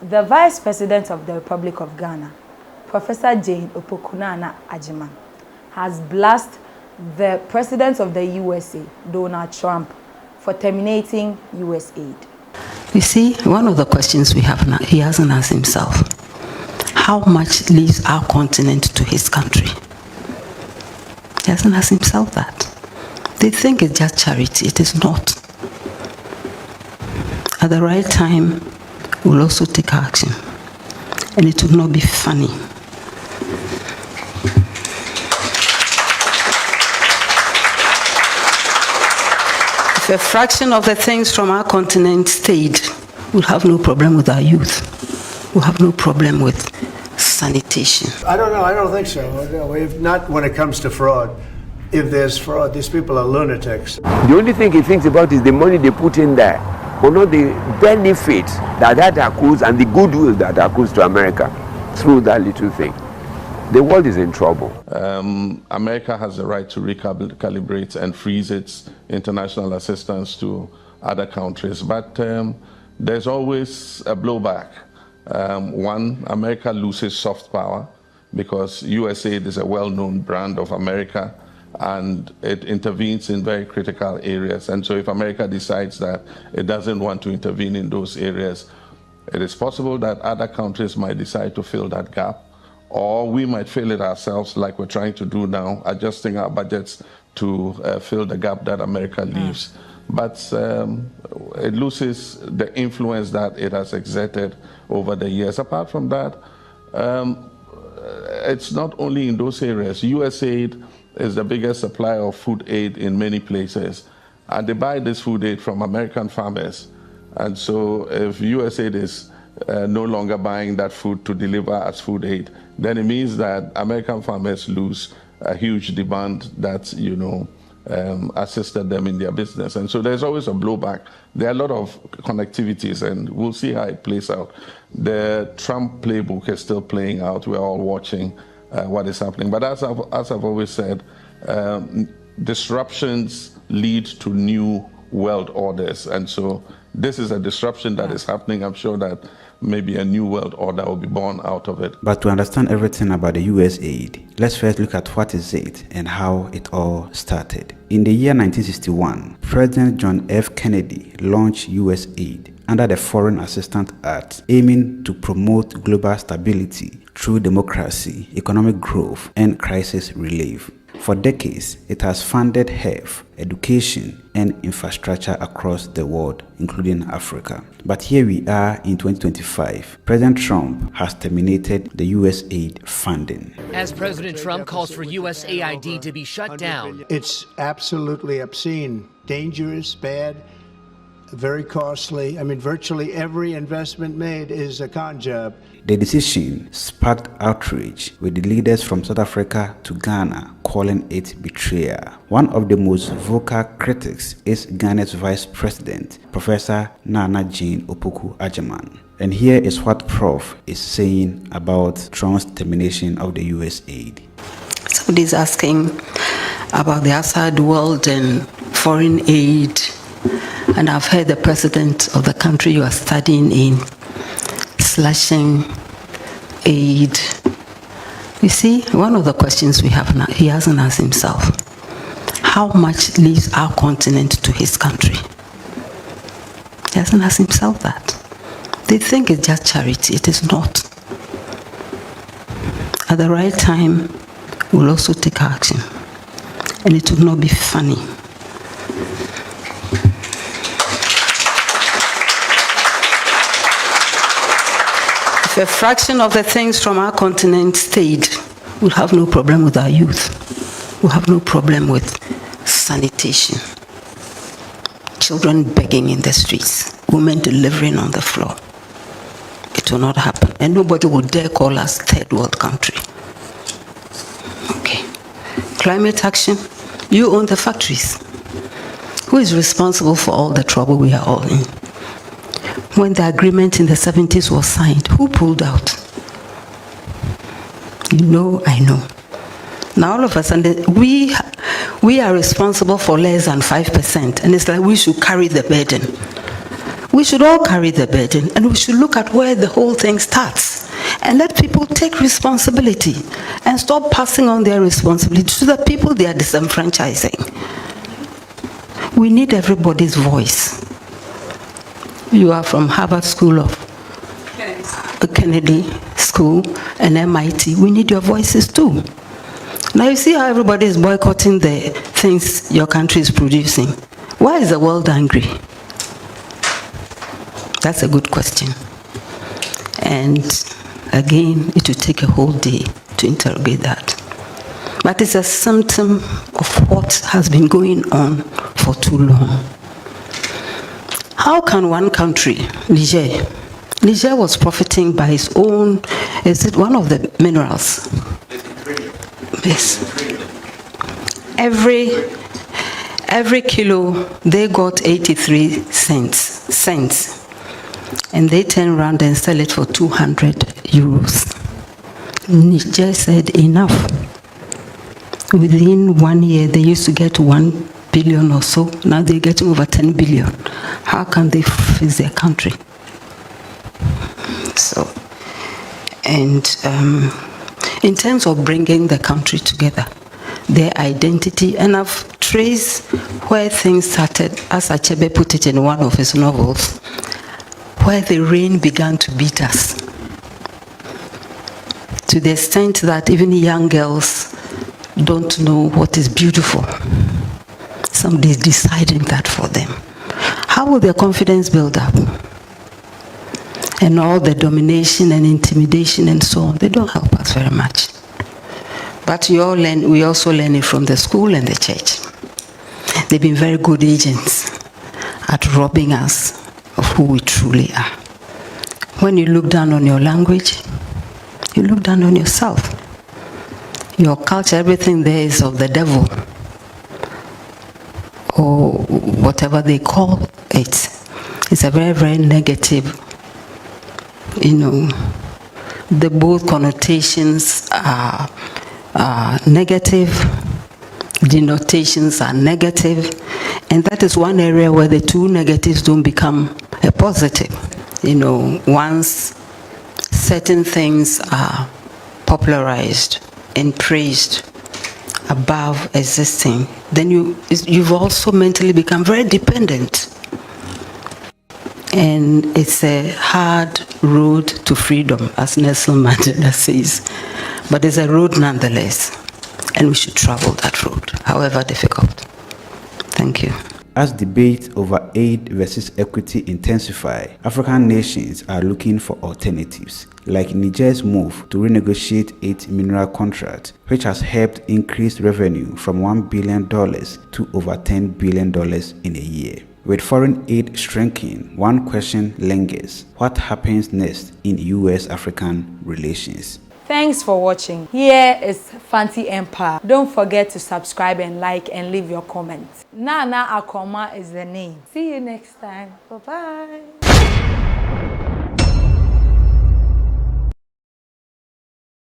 The Vice President of the Republic of Ghana, Professor Jane Naana Agyeman, has blasted the President of the U.S.A, Donald Trump, for terminating USAID. You see, one of the questions we have now, he hasn't asked himself, how much leaves our continent to his country? He hasn't asked himself that. They think it's just charity. It is not. At the right time, we'll also take action. And it will not be funny. If a fraction of the things from our continent stayed, we'll have no problem with our youth. We'll have no problem with sanitation. I don't know. I don't think so. If not when it comes to fraud. If there's fraud, these people are lunatics. The only thing he thinks about is the money they put in there, or not the benefits that accrues and the goodwill that accrues to America through that little thing. The world is in trouble. America has the right to recalibrate and freeze its international assistance to other countries, but there's always a blowback. One, America loses soft power because USAID is a well-known brand of America and it intervenes in very critical areas. And so if America decides that it doesn't want to intervene in those areas, it is possible that other countries might decide to fill that gap, or we might fill it ourselves like we're trying to do now, adjusting our budgets to fill the gap that America leaves. But it loses the influence that it has exerted over the years. Apart from that, it's not only in those areas. USAID is the biggest supplier of food aid in many places, and they buy this food aid from American farmers. And so if USAID is no longer buying that food to deliver as food aid, then it means that American farmers lose a huge demand that, assisted them in their business. And so there's always a blowback. There are a lot of connectivities, and we'll see how it plays out. The Trump playbook is still playing out. We're all watching what is happening. But as I've always said, disruptions lead to new world orders. And so this is a disruption that is happening. I'm sure that maybe a new world order will be born out of it. But to understand everything about the USAID, let's first look at what is it and how it all started. In the year 1961, President John F. Kennedy launched USAID under the Foreign Assistance Act, aiming to promote global stability through democracy, economic growth, and crisis relief. For decades, it has funded health, education, and infrastructure across the world, including Africa. But here we are in 2025. President Trump has terminated the USAID funding. As President Trump calls for USAID to be shut down. It's absolutely obscene, dangerous, bad, very costly. I mean, virtually every investment made is a con job. The decision sparked outrage, with the leaders from South Africa to Ghana calling it betrayal. One of the most vocal critics is Ghana's Vice President, Professor Naana Jane Agyeman. And here is what Prof is saying about Trump's termination of the USAID. Somebody's asking about the outside world and foreign aid. And I've heard the president of the country you are studying in slashing aid. You see, one of the questions we have now, he hasn't asked himself, how much leaves our continent to his country? He hasn't asked himself that. They think it's just charity. It is not. At the right time, we'll also take action. And it will not be funny. If a fraction of the things from our continent stayed, we'll have no problem with our youth. We'll have no problem with sanitation. Children begging in the streets, women delivering on the floor. It will not happen. And nobody will dare call us third world country. Okay. Climate action, you own the factories. Who is responsible for all the trouble we are all in? When the agreement in the 70s was signed, who pulled out? You know, I know. Now all of a sudden, we are responsible for less than 5%, and it's like we should carry the burden. We should all carry the burden, and we should look at where the whole thing starts and let people take responsibility and stop passing on their responsibility to the people they are disenfranchising. We need everybody's voice. You are from Harvard School of Kennedy School and MIT. We need your voices too. Now you see how everybody is boycotting the things your country is producing. Why is the world angry? That's a good question. And again, it will take a whole day to interrogate that. But it's a symptom of what has been going on for too long. How can one country, Niger was profiting by its own, is it one of the minerals? Yes. Every kilo, they got 83 cents. And they turn around and sell it for 200 euros. Niger said enough. Within 1 year, they used to get 1 billion or so. Now they're getting over 10 billion. How can they face their country? So, and in terms of bringing the country together, their identity, and I've traced where things started, as Achebe put it in one of his novels, where the rain began to beat us, to the extent that even young girls don't know what is beautiful. Somebody is deciding that for them. How will their confidence build up? And all the domination and intimidation and so on, they don't help us very much. But we also learn it from the school and the church. They've been very good agents at robbing us of who we truly are. When you look down on your language, you look down on yourself. Your culture, everything there is of the devil, or whatever they call it. It's a very, very negative, the both connotations are negative, denotations are negative, and that is one area where the two negatives don't become a positive. Once certain things are popularized and praised above existing, then you've also mentally become very dependent. And it's a hard road to freedom, as Nelson Mandela says. But it's a road nonetheless, and we should travel that road, however difficult. Thank you. As debate over aid versus equity intensify, African nations are looking for alternatives, like Niger's move to renegotiate its mineral contract, which has helped increase revenue from $1 billion to over $10 billion in a year. With foreign aid shrinking, one question lingers: what happens next in US-African relations? Thanks for watching. Here is Fanti Empire. Don't forget to subscribe and like and leave your comments. Naana Akoma is the name. See you next time. Bye-bye.